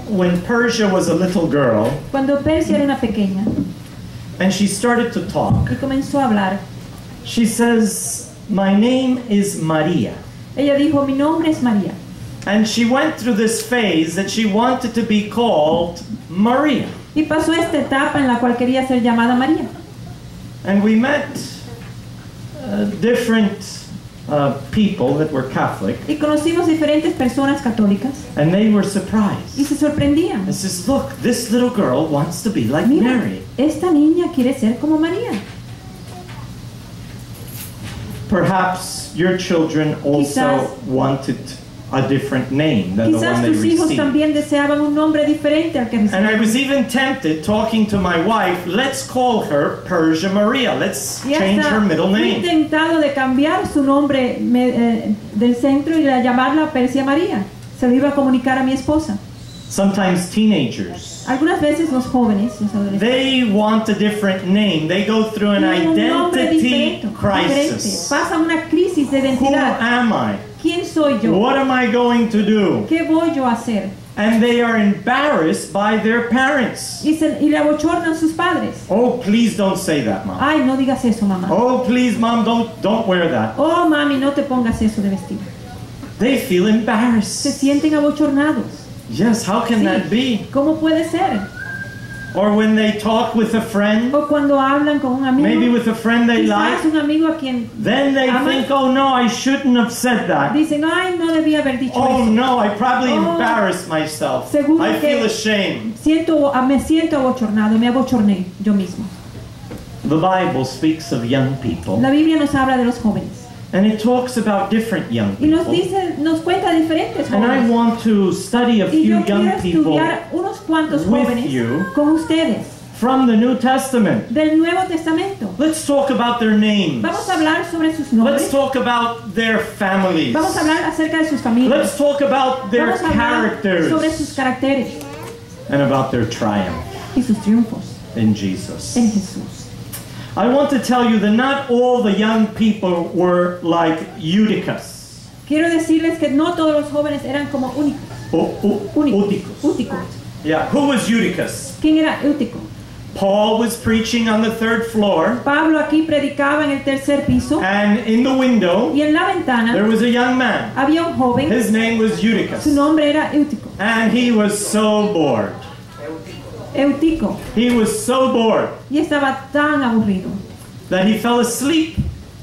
When Persia was a little girl, Cuando Persia era una pequeña and she started to talk, y comenzó a hablar, she says, "My name is Maria." ella dijo, mi nombre es María. And she went through this phase that she wanted to be called Maria. Y pasó esta etapa en la cual quería ser llamada María. And we met different people that were Catholic, Y conocimos diferentes personas católicas and they were surprised. y se sorprendían. It says, "Look, this little girl wants to be like Mira, Mary." esta niña quiere ser como María. Perhaps your children also Quizás- wanted a different name than the Quizás one they tus hijos received. también deseaban un nombre diferente al que And I recibieron. was even tempted, talking to my wife, let's call her Persia Maria. Let's Y change hasta her middle fui name. tentado de cambiar su nombre del centro y de llamarla Persia María. Se lo iba a comunicar a mi esposa. Sometimes teenagers, Algunas veces los jóvenes, los adolescentes, they want a different name. They go through an tienen un nombre identity diferente. crisis. Pasan una crisis de Who identidad. am I? ¿Quién soy yo? What am I going to do? ¿Qué voy yo a hacer? And they are embarrassed by their parents. Y le abochornan sus padres. Oh, please don't say that, Mom. Ay, no digas eso, mamá. Oh, please, Mom, don't wear that. Oh, mami, no te pongas eso de vestir. They feel Se embarrassed. sienten abochornados. Yes, how can Sí. that be? ¿Cómo puede ser? Or when they talk with a friend, O cuando hablan con un amigo, maybe with a friend they quizás like, un amigo a quien then they aman, think, oh no, I shouldn't have said that. dicen, ay, no debía haber dicho Oh eso. no, I probably Oh, embarrassed myself. seguro I que- feel ashamed. Me siento abochornado, me abochorné yo mismo. The Bible speaks of young people, La Biblia nos habla de los jóvenes and it talks about different young y nos people. nos cuenta de diferentes And I jóvenes. want to study a Y few yo young quiero people estudiar unos cuantos with jóvenes you con ustedes from the New Testament. del Nuevo Testamento. Let's talk about their names. Vamos a hablar sobre sus Let's nombres. talk about their families. Vamos a hablar acerca de sus familias. Let's talk about their Vamos a hablar sobre sus characters caracteres and about their triumph y sus triunfos in Jesus. en Jesús. I want to tell you that not all the young people were like Eutychus. Quiero decirles que no todos los jóvenes eran como únicos. Eutychus. Úticos. Yeah, who was Eutychus? ¿Quién era Eutico? Paul was preaching on the third floor, Pablo aquí predicaba en el tercer piso and in the window y en la ventana there was a young man. había un joven. His name was Su Eutychus, nombre era Eutico. and he was so bored. Eutico. He was so bored Y estaba tan aburrido that he fell asleep.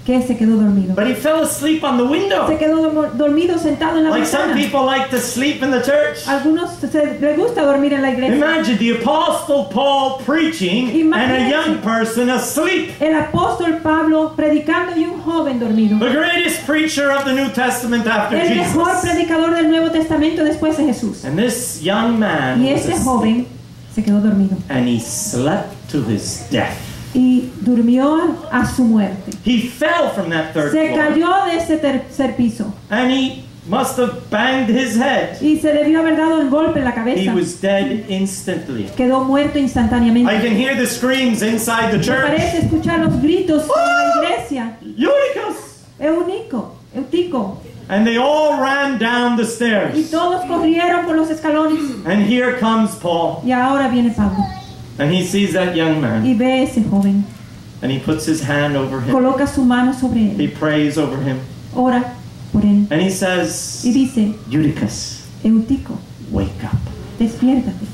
que se quedó dormido. But he fell asleep on the Se window. quedó dormido sentado en la Like some ventana. people like to sleep in the church. Algunos les gusta dormir en la iglesia. Imagine the Apostle Paul preaching and a young person asleep. El apóstol Pablo predicando y un joven dormido. The greatest preacher of the New Testament after El mejor Jesus. predicador del Nuevo Testamento después de Jesús. And this young man Y was este asleep, joven se quedó dormido and he slept to his death. y durmió a su muerte. He fell from that third Se floor, cayó de ese tercer piso and he must have banged his head. y se debió haber dado el golpe en la He cabeza. was dead instantly. Quedó muerto I instantáneamente. can hear the screams inside the Me church. parece escuchar los gritos en la iglesia. Eutychus! Eutico. And they all ran down the Y stairs. todos corrieron por los escalones. And here comes Paul. Y ahora viene Pablo And he sees that young man. y ve a ese joven. And he puts his hand over him. Coloca su mano sobre He él. prays over him. Ora por él. And he Y says, dice, Eutychus, Eutico, wake up. despiértate.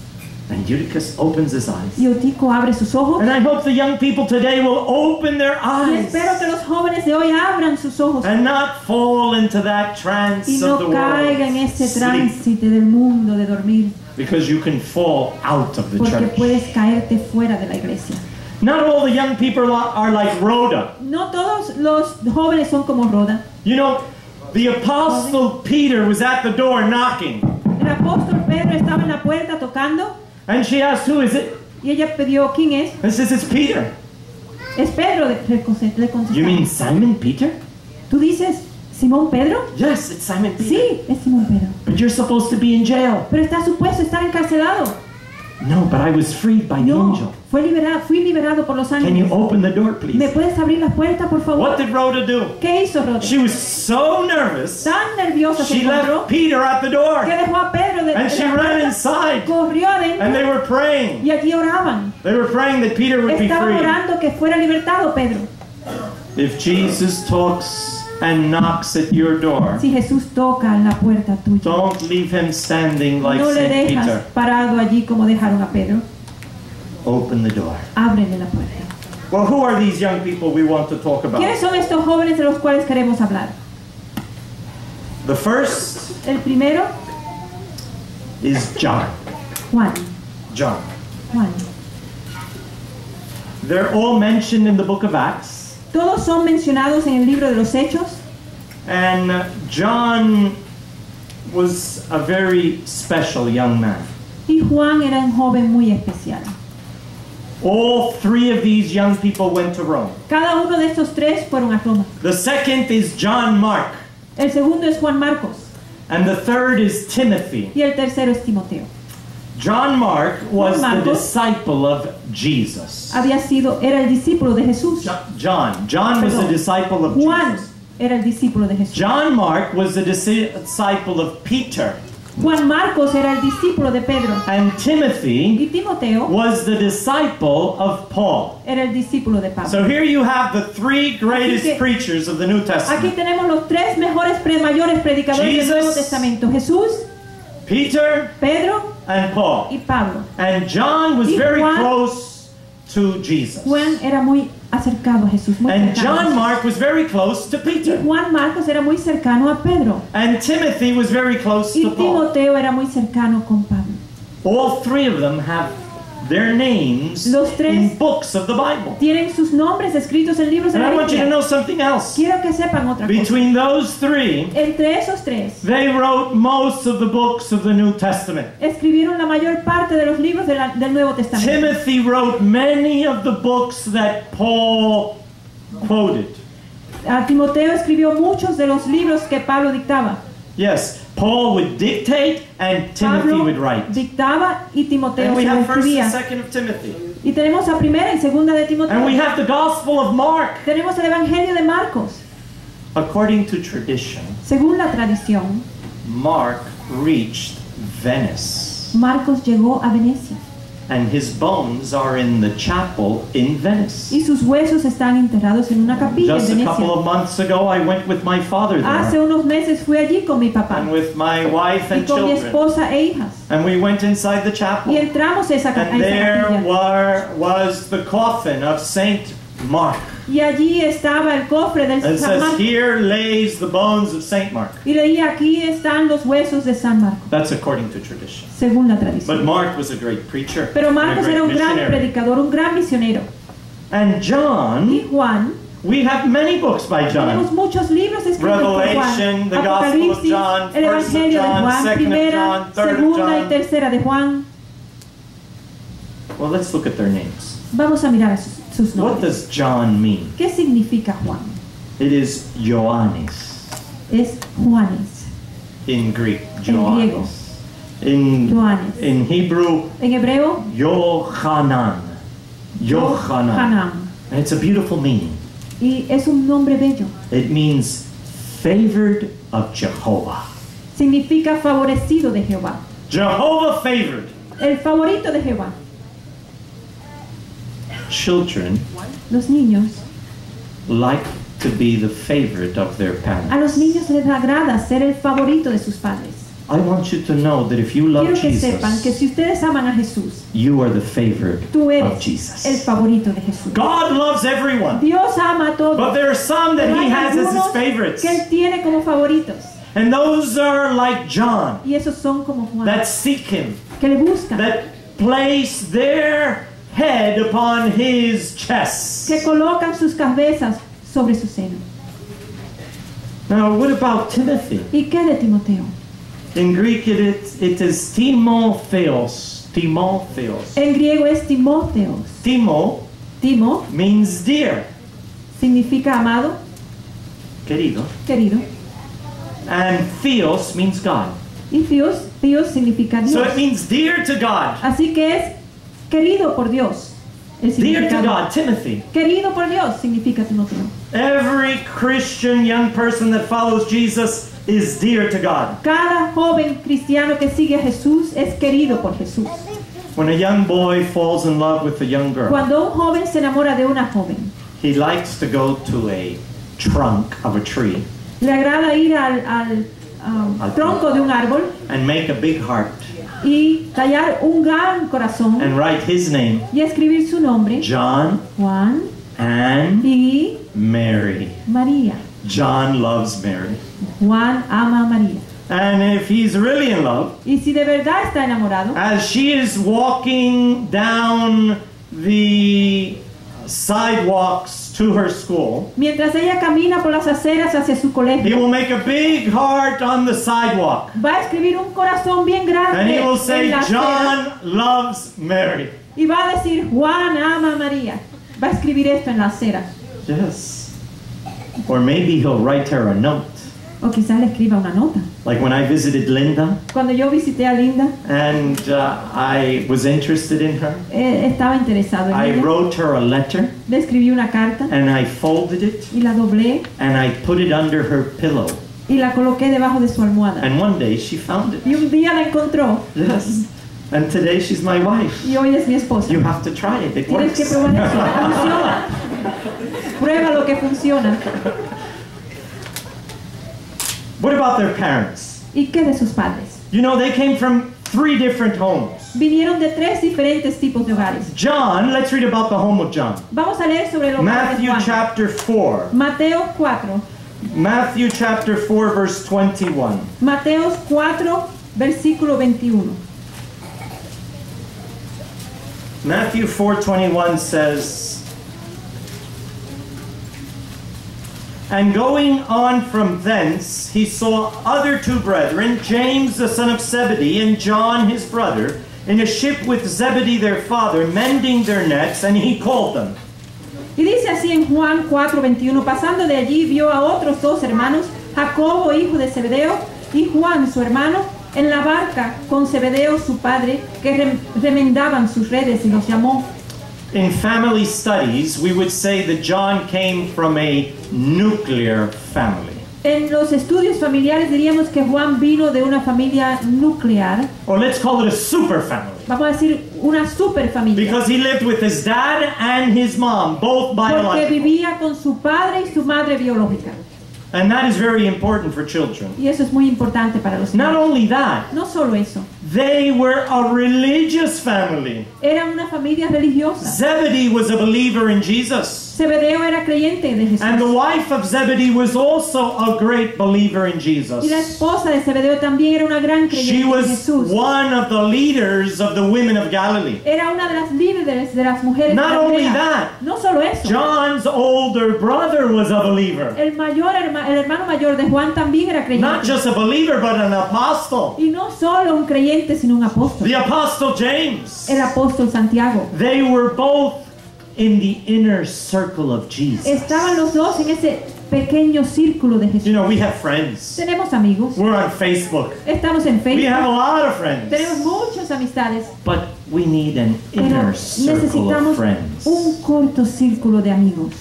And Eutychus opens his eyes. Y Eutico abre sus ojos. And I hope the young people today will open their Y eyes espero que los jóvenes de hoy abran sus ojos and not fall into that y trance no of the caigan en world. ese Sleep. tránsito del mundo de dormir, Because you can fall out of the porque church. puedes caerte fuera de la iglesia. Not all the young people are like Rhoda. No todos los jóvenes son como Roda. You know, the apostle Peter was at the door knocking. El apóstol Pedro estaba en la puerta tocando And she asked, who is it? y ella pidió, ¿quién es? And says, it's Peter. Es Pedro, le contestó. You mean Simon Peter? ¿Tú dices Simón Pedro? Yes, it's Simon Peter. Sí, es Simón Pedro. But you're supposed to be in jail. Pero está supuesto estar encarcelado. No, but I was freed by the angel. No, fui liberado por los Can you ángeles. open the door, ¿Me please? puedes abrir la puerta, por favor? What did Rhoda do? ¿Qué hizo Rhoda? She was so nervous, Tan nerviosa se she encontró left Peter at the que door. dejó a Pedro de And she la ran puerta, inside. corrió And they adentro were praying. y allí oraban. They were praying that Peter would be Estaban free. orando que fuera libertado Pedro. If Jesus talks and knocks at your door, Si Jesús toca en la puerta tuya, don't leave him standing like no le St. dejas Peter. parado allí como dejaron a Pedro. Open the door. Ábrele la puerta. Well, who are these young people we want to talk ¿Quiénes about? son estos jóvenes de los cuales queremos hablar? The first El primero, is John. Juan. John. Juan. They're all mentioned in the book of Acts. Todos son mencionados en el libro de los Hechos. And John was a very special young man. Y Juan era un joven muy especial. All three of these young people went to Rome. Cada uno de estos tres fueron a Roma. The second is John Mark. El segundo es Juan Marcos. And the third is Timothy. Y el tercero es Timoteo. John Mark was the Marcos disciple of Jesus. Era el discípulo de Jesús. John was the Perdón. disciple of Juan Jesus. era el discípulo de Jesús. John Mark was the disciple of Peter. Juan Marcos era el discípulo de Pedro. And Timothy Y Timoteo was the disciple of Paul. era el discípulo de Pablo. So here you have the three greatest Así que- preachers of the New Aquí Testament. tenemos los tres mayores predicadores Jesus, del Nuevo Testamento. Jesús, Peter Pedro and Paul. y Pablo. And John was Y very Juan- close to Jesus. Juan era muy acercado a Jesús. Muy And cercano a John Jesús. Mark was very close to Y Peter. Juan Marcos era muy cercano a Pedro. And Timothy was very close Y to Paul. Timoteo era muy cercano con Pablo. All three of them have their names Los tres in books of the Bible. Tienen sus nombres escritos en libros de And la I want you to Biblia. know something else. Quiero que sepan otra cosa. Between those three, Entre esos tres, they wrote most of the books of the New Testament. escribieron la mayor parte de los libros del Nuevo Testamento. Timothy wrote many of the books that Paul quoted. A Timoteo escribió muchos de los libros que Pablo dictaba. Yes, Paul would dictate and Timothy Pablo would write. dictaba y Timoteo And we se lo have 1st and escribía. 2nd of Timothy. Y tenemos a primera y segunda de Timoteo. And we have the Gospel of Mark. Tenemos el Evangelio de Marcos. According to tradition, Según la tradición, Mark reached Venice. Marcos llegó a Venecia And his bones are in the chapel in Venice. y sus huesos están enterrados en una capilla en Just a couple Venecia. of months ago, I went with my father Hace there. unos meses fui allí con mi papá And with my wife y and con mi children. esposa e hijas. And we went inside the Y chapel. entramos a esa And there capilla. was the coffin of Saint Mark. Y allí estaba el cofre del And it San says, Marcos. here lays the bones of Saint Mark. Y leía, aquí están los huesos de San Marcos, That's according to tradition. según la But tradición. Mark was a great preacher. Pero and a Marcos great era un gran missionary. predicador, un gran misionero. And John, Y Juan, we have many books by tenemos John. muchos libros escritos por Revelation, Juan. the Gospel of Apocalipsis, John, el 1st of Evangelio de John, Juan, 2nd of primera, John, 3rd of segunda y John. tercera de Juan. Well, let's look at their names. Vamos a mirar sus What nombres. does John mean? ¿Qué significa Juan? It is Ioannis Es Juanes, in Greek. griego. Ioannis. Ioannis. In Hebrew, En hebreo, Yohanan. Yohanan. Hanan. And it's a beautiful meaning. Y es un nombre bello. It means favored of Jehovah. Significa favorecido de Jehová. Jehovah favored. El favorito de Jehová. Children Los niños, like to be the favorite of their a parents. los niños les agrada ser el favorito de sus padres. I want you to know that if you love Quiero que sepan que Jesus, si ustedes aman a Jesús, you are the favorite tú of eres el Jesus. favorito de Jesús. God loves everyone, Dios ama a todos, but there are some that pero He hay has as His algunos favorites. que Él tiene como favoritos. And those are like John, Y esos son como Juan, that seek Him, que le buscan, that place their head upon His chest. que colocan sus cabezas sobre su seno. Now, what about Timothy? ¿Y qué de Timoteo? In Greek, it is Timotheos. Timotheos. En griego es Timoteos. Timo Timo means dear, significa amado, querido. querido. And Theos means God. Y Dios significa Dios. So it means dear to God. Así que es querido por Dios. El Dear to significado. God, Timothy. Querido por Dios significa Timoteo. Every Christian young person that follows Jesus is dear to God. Cada joven cristiano que sigue a Jesús es querido por Jesús. When a young boy falls in love with a young girl, Cuando un joven se enamora de una joven, he likes to go to a trunk of a tree le agrada ir al tronco de un árbol and make a big heart y tallar un gran corazón and write his name, y escribir su nombre, John Juan and y Mary. María. John loves Mary. Juan ama a María. And if he's really in love, Y si de verdad está enamorado, as she is walking down the sidewalks to her school, mientras ella camina por las aceras hacia su he colegio, will make a big heart on the sidewalk. va a escribir un corazón bien And grande he will en say, la acera John loves Mary. y va a decir, Juan ama a María. Va a escribir esto en la acera. Yes. Or maybe he'll write her a note. O quizás le escriba una nota. Like when I visited Linda Cuando yo visité a Linda, and I was interested in her, estaba interesado en I ella. wrote her a letter Le escribí una carta and I folded it y la doblé and I put it under her pillow. y la coloqué debajo de su almohada. And one day she found it. Y un día la encontró Yes. And today she's my wife. y hoy es mi esposa. You have to try it. It Tienes que works. probar eso. Funciona. Prueba lo que funciona. What about their parents? ¿Y qué de sus padres? You know, they came from 3 different homes. Vinieron de 3 diferentes tipos de hogares. John, let's read about the home of John. Vamos a leer sobre el hogar de Matthew Juan. chapter 4. Mateo 4. Matthew chapter 4 verse 21. Mateo 4, versículo 21. Matthew 4:21 says, and going on from thence, he saw other 2 brethren, James the son of Zebedee, and John his brother, in a ship with Zebedee their father, mending their nets, and he called them. Y dice así en Juan 4:21, pasando de allí vio a otros 2 hermanos, Jacobo hijo de Zebedeo y Juan su hermano, en la barca con Zebedeo su padre, que remendaban sus redes, y los llamó. In family studies, we would say that John came from a nuclear family. En los estudios familiares diríamos que Juan vino de una familia nuclear, Or let's call it a super family. vamos a decir una super familia, Because he lived with his dad and his mom, both porque biological. vivía con su padre y su madre biológica. And that is very important for children. Y eso es muy importante para los Not niños. only that, No solo eso, they were a religious family. era una familia religiosa. Zebedee was a believer in Jesus. Zebedeo era creyente de Jesús. And the wife of Zebedee was also a great believer in Jesus. Y la esposa de Zebedeo también era una gran creyente She de was Jesús. one of the leaders of the women of Galilee. Era una de las líderes de las mujeres Not only galileas. that, No solo eso. John's older brother was a believer. El hermano mayor de Juan también era creyente. Not just a believer, but an apostle. Y no solo un creyente, sino un apóstol. The apostle James. El apóstol Santiago. They were both in the inner circle of Jesus. Estaban los dos en ese pequeño círculo de You Jesús. know, we have friends. Tenemos amigos. We're on Facebook. Estamos en We have a Facebook. lot of friends. Tenemos muchas amistades. But we need an Pero inner circle of necesitamos friends un corto círculo de amigos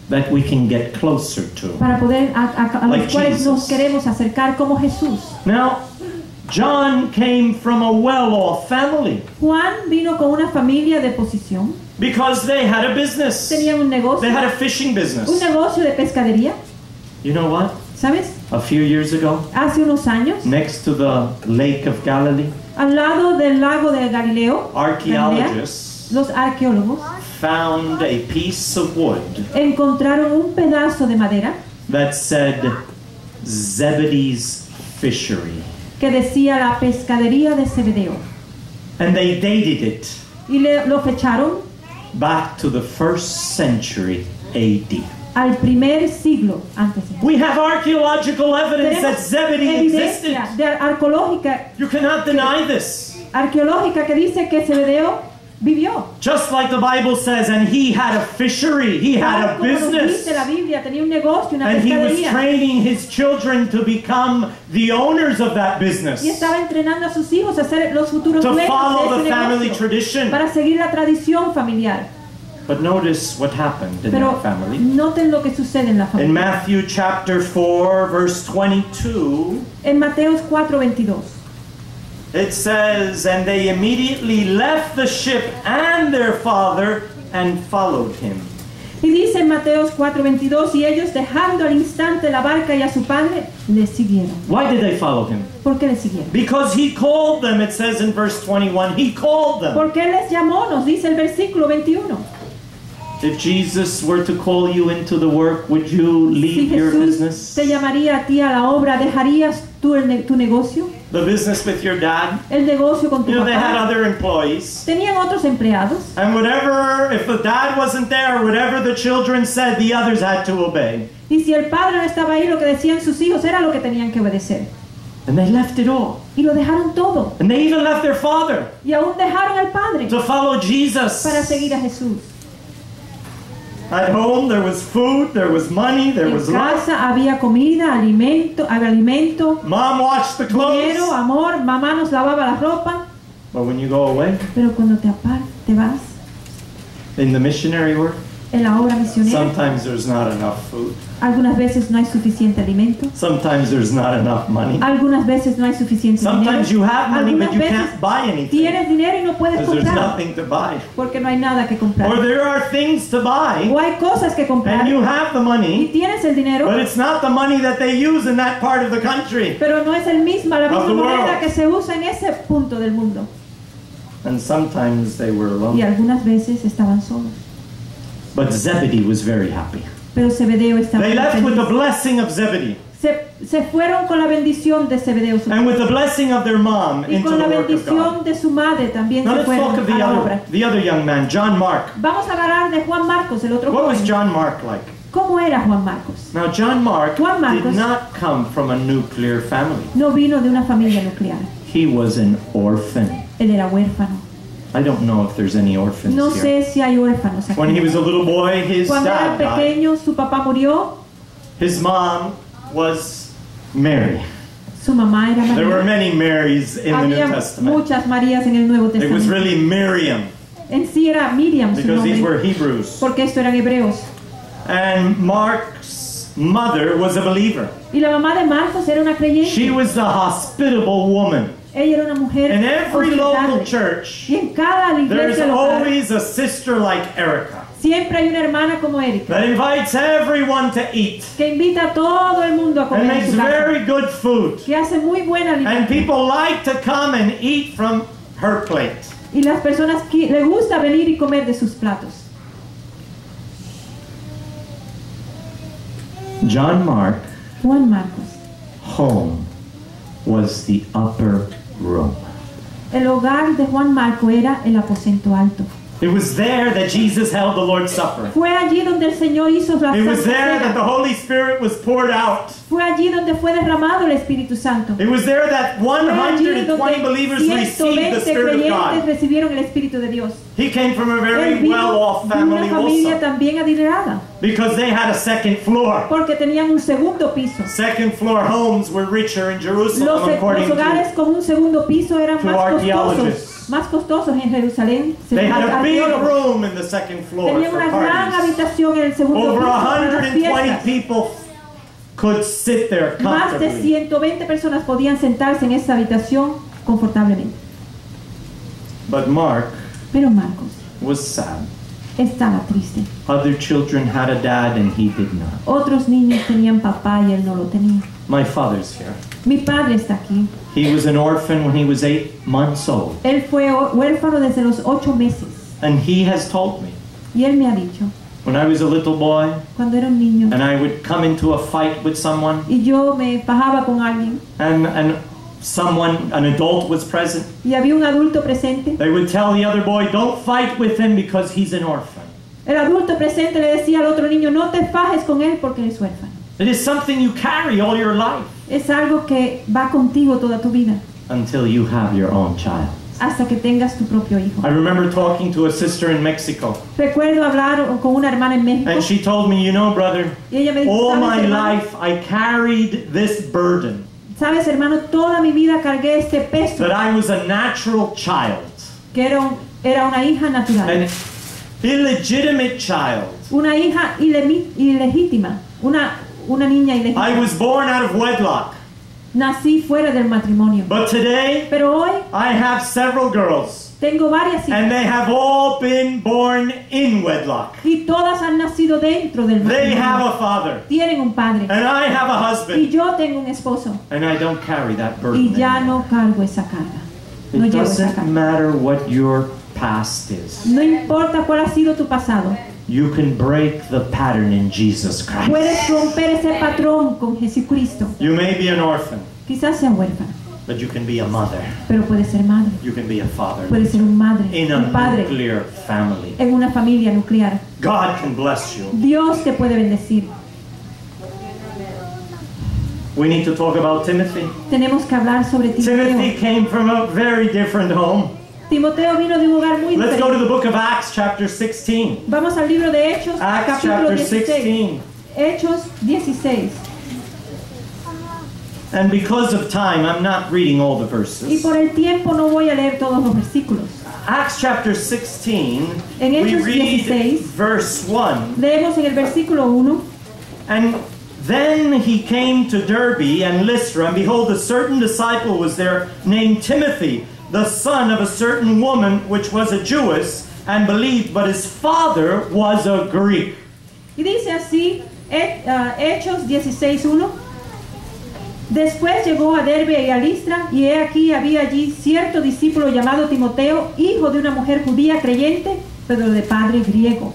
that we can get closer to. para poder a Like los cuales Jesus. nos queremos acercar como Jesús. Now, John came from a well-off family Juan vino con una familia de posición. because they had a business. Tenían un negocio, They had a fishing un business. negocio de pescadería. You know what? ¿Sabes? A few years ago, Hace unos años, next to the Lake of Galilee, al lado del lago de Galileo, Galilea, archaeologists los arqueólogos found a piece of wood encontraron un pedazo de madera that said Zebedee's fishery. que decía la pescadería de Zebedeo. And they dated it Y lo fecharon back to the 1st century AD. al primer siglo antes. We have archaeological evidence that Tenemos Zebedee existed. evidencia arqueológica You cannot deny this. que dice que Zebedeo vivió. Just like the Bible says, and he had a fishery, he had a Como nos business, dice la Biblia, tenía un negocio, una and he was pescadería. training his children to become the owners of that business, Y estaba entrenando a sus hijos a ser los futuros to dueños follow de the ese family negocio, tradition. para seguir la tradición familiar. But notice what happened in Pero that family. noten lo que sucede en la In familia. Matthew chapter 4, verse 22, En Mateos 4:22. it says, and they immediately left the ship and their father and followed him. Y dice en Mateos 4:22, y ellos dejando al instante la barca y a su padre, le siguieron. Why did they follow him? ¿Por qué le siguieron? Because he called them, it says in verse 21, he called them. Porque él les llamó, nos dice el versículo 21. If Jesus were to call you into the work, would you Si leave your Jesús business? te llamaría a ti a la obra, ¿dejarías tú tu negocio? The business with your dad? El negocio con tu You know, they had papá. other employees. Tenían otros empleados. And whatever, if the dad wasn't there, whatever the children said, the others had to obey. Y si el padre no estaba ahí, lo que decían sus hijos era lo que tenían que obedecer. And they left it all. Y lo dejaron todo. And they even left their father Y aún dejaron al padre to follow Jesus. para seguir a Jesús. At home, there was food, there was money, there En was love. casa había comida, había alimento, Mom washed the dinero, clothes. amor, mamá nos lavaba la ropa. But when you go away, Pero cuando te vas in the missionary work, en la obra misionera, sometimes there's not enough food. algunas veces no hay suficiente alimento, Sometimes there's not enough money. algunas veces no hay suficiente Sometimes you dinero, have money, but algunas you veces can't buy anything tienes dinero y no puedes because there's comprar nothing to buy. porque no hay nada que Or comprar. there are things to buy, O hay cosas que comprar and you have the y money, tienes el dinero, but it's not the money that they use in that part of the country. pero no es la Of misma the moneda world. que se usa en ese punto del mundo. And sometimes they were Y alone. algunas veces estaban solos. But Zebedee was very happy. Pero Zebedeo estaba They muy left with the feliz. blessing of Zebedee Se fueron con la bendición de Zebedeo su and with the blessing of their mom y into con the la work of God. bendición de su madre también Now se let's fueron talk of a la obra. the other young man, John Mark. Vamos a hablar de Juan Marcos, el otro What was joven. John Mark like? ¿Cómo era Juan Marcos? Now John Mark Juan Marcos did not come from a nuclear family. no vino de una familia nuclear. He was an orphan. Él era huérfano. I don't know if there's any orphans No here. sé si hay huérfanos aquí. When he was a little boy, his Cuando era dad died. pequeño, su papá murió, His mom was Mary. su mamá era There were María. many Marys in the New Había Testament. muchas Marías en el Nuevo It was Testamento. really Miriam En sí era Miriam su because these were nombre, Hebrews. porque esto eran hebreos. And Mark's mother was a believer. Y la mamá de Marcos era una She creyente. was the hospitable woman. Ella era una mujer In every local hospitable. church, Y en cada there's iglesia local always a sister like Erica siempre hay una hermana como Erika that invites everyone to eat que invita a todo el mundo a and comer en makes su casa, very good food. que hace muy buena And alimento. people like to come and eat from her plate. Y las personas que le gusta venir y comer de sus platos. John Mark, Juan Marcos, home was the upper room. el hogar de Juan Marco era el aposento alto. It was there that Jesus held the Lord's Supper. Fue allí donde el Señor hizo la It Santa was there that the Cena. Holy Spirit was poured out. Fue allí donde fue derramado el Espíritu Santo. It was there that Fue allí 120 believers received the 120 Spirit of creyentes God. recibieron el Espíritu de Dios. He came from a Él very vino well-off de una family familia also también adinerada, because they had a second floor. porque tenían un segundo piso. Second floor homes were richer in Jerusalem Los according hogares to. con un segundo piso eran to archaeologists. más costosos en Jerusalén. They had a big Arqueólogos. room in the second floor Tenían for una gran parties. habitación en el segundo Over piso para las 120 fiestas. people could sit there Más de comfortably. 120 personas podían sentarse en esa habitación confortablemente. But Mark Pero Marcos was sad. estaba triste. Other children had a dad and he did not. Otros niños tenían papá y él no lo tenía. My father's here. Mi padre está aquí. He was an orphan when he was 8 months old. Él fue huérfano desde los 8 meses. And he has told me, Y él me ha dicho, when I was a little boy cuando era un niño and I would come into a fight with someone y yo me fajaba con alguien and an adult was present, y había un adulto presente, they would tell the other boy, don't fight with him because he's an orphan. el adulto presente le decía al otro niño, no te fajes con él porque él es huérfano. It is something you carry all your life Es algo que va contigo toda tu vida, until you have your own child. hasta que tengas tu propio hijo. I remember talking to a sister in Mexico, Recuerdo hablar con una hermana en México and she told me, you know, brother, y ella me dijo, all my ¿sabes, hermano? life I carried this burden ¿Sabes, hermano? Toda mi vida cargué este peso, that I was a natural child, que era una hija natural, an illegitimate child. una hija ilegítima, una niña ilegítima. I was born out of wedlock. Nací fuera del matrimonio. But today, Pero hoy I have several girls, tengo varias and hijas they have all been born in wedlock. y todas han nacido dentro del They have matrimonio. a father, Tienen un padre and I have a y husband, yo tengo un esposo and I don't carry that y burden ya anymore. no cargo esa carga. No It llevo esa doesn't carga. matter what your past is. No importa cuál ha sido tu pasado. You can break the pattern in Jesus Christ. Puedes romper ese patrón con Jesucristo. You may be an orphan, Quizás sea huérfano, but you can be a mother. pero puedes ser madre. You can be a father Puedes ser un madre, in a un padre nuclear family. en una familia nuclear. God can bless you. Dios te puede bendecir. We need to talk about Timothy. Tenemos que hablar sobre Timothy Timoteo. came from a very different home. Timoteo vino de un hogar muy Let's go to diferente. the book of Acts, chapter 16. Vamos al libro de Hechos, Acts capítulo chapter 16. 16. Hechos 16. And because of time, I'm not reading all the Y verses. por el tiempo no voy a leer todos los versículos. Acts chapter 16, En we Hechos read 16. verse 1. Leemos en el versículo 1. And then he came to Derbe and Lystra, and behold, a certain disciple was there named Timothy, the son of a certain woman which was a Jewess, and believed, but his father was a Greek. Y dice así, Hechos 16:1. Después llegó a Derbe y a Listra, y he aquí había allí cierto discípulo llamado Timoteo, hijo de una mujer judía creyente, pero de padre griego.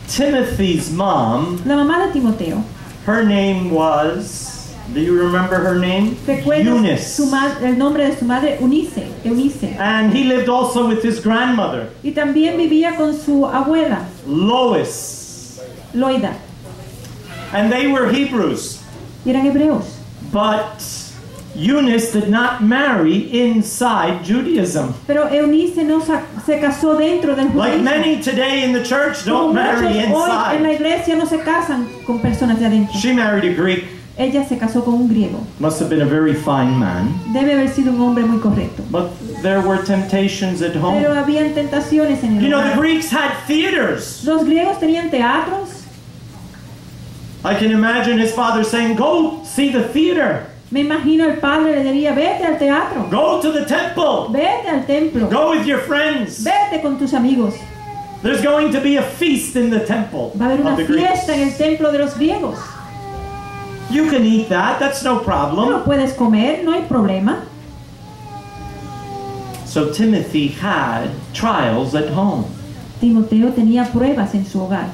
Timothy's mom, La mamá de Timoteo, her name was, do you remember her name? recuerda Eunice. el nombre de su madre, Eunice. And he lived also with his grandmother, Y también vivía con su abuela, Lois. Loida, And they were Hebrews. y eran hebreos. But Eunice did not marry inside Judaism. Pero Eunice no se casó dentro del Like judaísmo. many today in the church Como don't marry muchos hoy en la inside. iglesia no se casan con personas de adentro. She married a Greek. Ella se casó con un griego. Must have been a very fine man. Debe haber sido un hombre muy correcto. But there were temptations at Pero home. habían tentaciones en You el know, the hogar. Greeks had theaters. Los griegos tenían teatros. I can imagine his father saying, go see the theater. Me imagino el padre le diría, vete al teatro, Go to the temple. vete al templo, Go with your friends. vete con tus amigos. There's going to be a feast in the temple Va a haber una of the Greeks. fiesta en el templo de los griegos. You can eat that. That's no Tú problem. lo puedes comer, no hay problema. So Timothy had trials at home. Timoteo tenía pruebas en su hogar.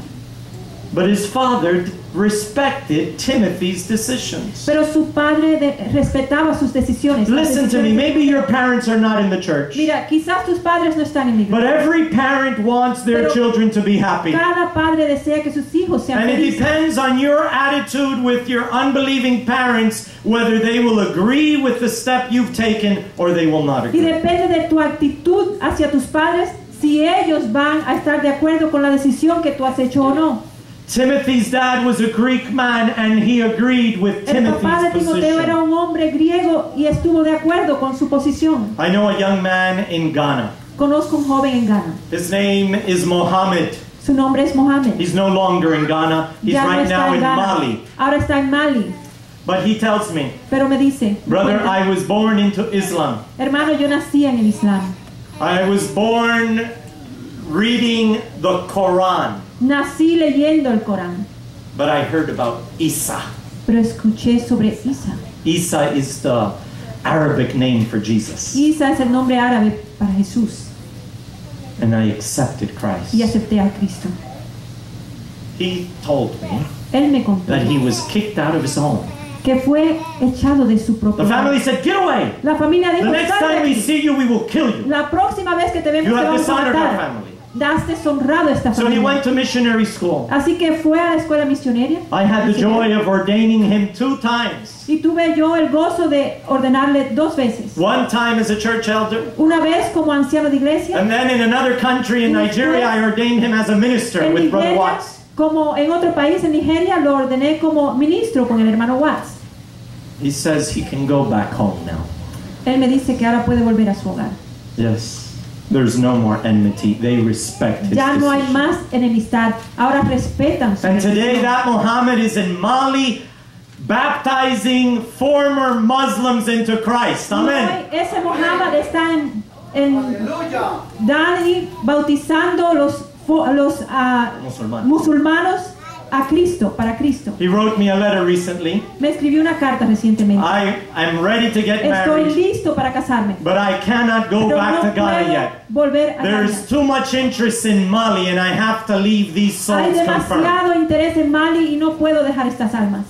But his father respected Timothy's decisions. Pero su padre respetaba sus decisiones. las Listen to me. decisiones. Maybe your parents are not in the church. Mira, quizás tus padres no están en la But iglesia. every parent wants their Pero children to be happy. Cada padre desea que sus hijos sean And it felices. depends on your attitude with your unbelieving parents whether they will agree with the step you've taken or they will not Y agree. depende de tu actitud hacia tus padres si ellos van a estar de acuerdo con la decisión que tú has hecho o no. Timothy's dad was a Greek man and he agreed with El papá de Timothy's Timoteo era position. un hombre griego y estuvo de acuerdo con su posición. I know a young man in Ghana. Conozco un joven en Ghana. His name is Mohammed. Su nombre es Mohammed. He's no longer in Ghana. He's Ya no right está now en in Ghana. Mali. Ahora está en Mali. But he tells me, Pero me dice, brother, I was born into Islam. hermano, yo nací en el Islam. I was born reading the Quran. Nací leyendo el Corán. But I heard about Isa. Pero escuché sobre Isa. Isa is the Arabic name for Jesus. Isa es el nombre árabe para Jesús. And I accepted Christ. Y acepté a Cristo. He told me Él me contó that he was kicked out of his home. que fue echado de su propio The family hogar. said, get away. La familia The dijo, next "Sal de time we aquí. see you, we will kill you. La próxima vez que te vemos You te have vamos a dishonored our matar. family. has deshonrado a esta So he familia. went to missionary school. Así que fue a la escuela misionera. I had the joy of ordaining him 2 times. Y tuve yo el gozo de ordenarle 2 veces. One time as a church elder, Una vez como anciano de iglesia. and then in another country in Nigeria, I ordained him as a minister En with Brother Nigeria, Watts. como en otro país, en Nigeria, lo ordené como ministro con el hermano Watts. He says he can go back home now. Él me dice que ahora puede volver a su hogar. Yes. There's no more enmity. They respect his Ya no hay decision. más enemistad. Ahora respetan su And today decisión. that Muhammad is in Mali baptizing former Muslims into Christ. Y hoy Amen. ese Muhammad está en Dani bautizando los musulmanos a Cristo, para Cristo. He wrote me a letter recently. Me escribió una carta recientemente. I am ready to get Estoy married, listo para casarme. but I cannot go Pero back no to Ghana puedo yet. volver a There's Ghana. too much interest in Mali and I have to leave these Hay souls confirmed. demasiado interés en Mali y no puedo dejar estas almas.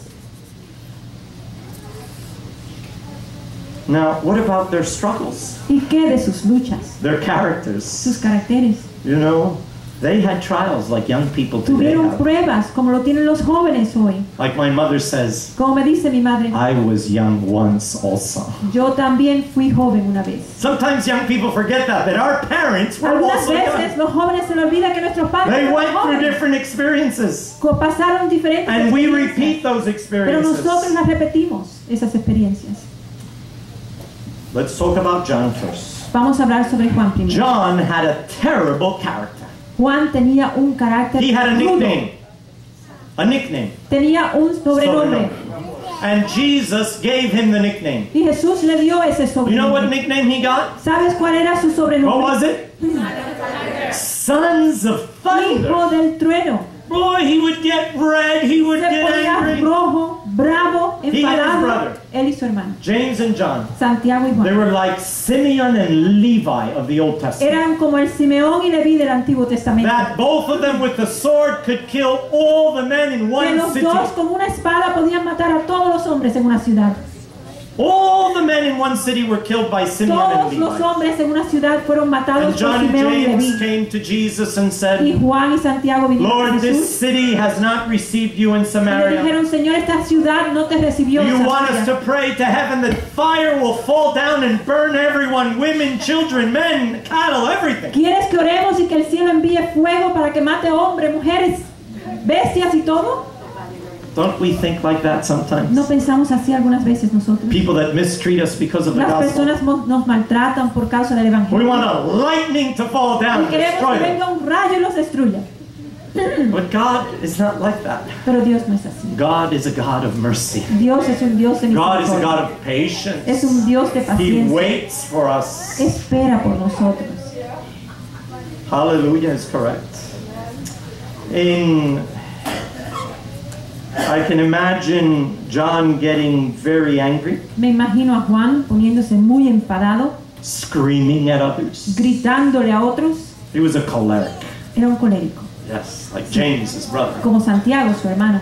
Now, what about their struggles, ¿Y qué de sus luchas? their characters? Sus caracteres. You know, they had trials like young people today Tuvieron have. pruebas como lo tienen los jóvenes hoy. Like my mother says, Como me dice mi madre, I was young once also. yo también fui joven una vez. Sometimes young people forget that our parents were Algunas also veces young. los jóvenes se les olvida que nuestros padres They fueron went through jóvenes. different experiences. Pasaron diferentes And we experiencias, repeat those pero experiences. nosotros las repetimos, esas experiencias. Let's talk about John first. Vamos a hablar sobre Juan primero. John had a terrible character. Juan tenía un carácter He had a rudo. nickname. A nickname. Tenía un sobrenombre. And Jesus gave him the nickname. Y Jesús le dio ese You know what sobrenombre. nickname he got? ¿Sabes cuál era su What sobrenombre? was it? Sons of Thunder. Hijo del trueno. Boy, he would get red, he would Se get ponía angry. rojo, bravo, and his enfadado. brother. Él y su hermano, James and John, Santiago y they Juan. were like Simeon and Levi of the Old Testament. Eran como el Simeón y Leví del Antiguo Testamento. That both of them with the sword could kill all the men in Que one los city. dos con una espada podían matar a todos los hombres en una ciudad. All the men in one city were killed by Simeon Todos and los Levi. hombres en una ciudad fueron matados And por John and Simeón y James Leví. came to Jesus and Y said, Juan y Santiago vinieron a Lord, this Jesús city has not received you in y le Samaria. dijeron, Señor, esta ciudad no te recibió. Do you en want us Samaria. to pray to heaven that fire will fall down and burn everyone, women, children, men, cattle, everything? ¿Quieres que oremos y que el cielo envíe fuego para que mate hombres, mujeres, bestias y todo? Don't we think like that sometimes? No pensamos así algunas veces nosotros. People that mistreat us because of the Las gospel. personas nos maltratan por causa del We Evangelio. want a lightning to fall down Y and queremos destroy que them. venga un rayo y los destruya. But God is not like that. Pero Dios no es así. God is a God of mercy. Dios es un Dios de God is a God misericordia. of patience. Es un Dios de He paciencia. waits for us. Espera por nosotros. Hallelujah is correct. I can imagine John getting very angry, Me imagino a Juan poniéndose muy enfadado, screaming at others. gritándole a otros. He was a choleric. Era un colérico, Yes, like James, his brother. como Santiago, su hermano.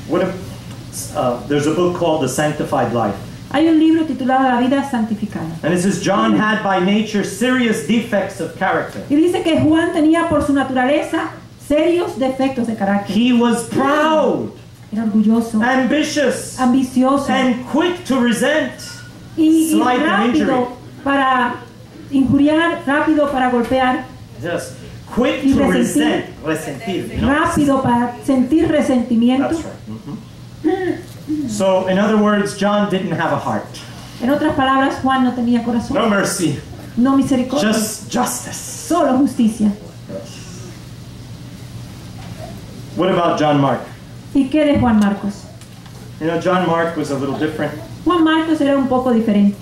What if, there's a book called The Sanctified Life. Hay un libro titulado La vida santificada. And it says John had by nature serious defects of character. Y dice que Juan tenía por su naturaleza serios defectos de carácter. He was proud, Era orgulloso, ambitious, ambicioso and quick to resent. y slight and injury. rápido para injuriar, rápido para golpear, Yes, quick Y to resentir. resentir. You know? rápido para sentir resentimiento. That's right. Mhm. So, in other words, John didn't have a heart. En otras palabras, Juan no tenía corazón, No mercy, no misericordia, just justice. solo justicia. What about John Mark? ¿Y qué de Juan Marcos? You know, John Mark was a little different. Juan Marcos era un poco diferente,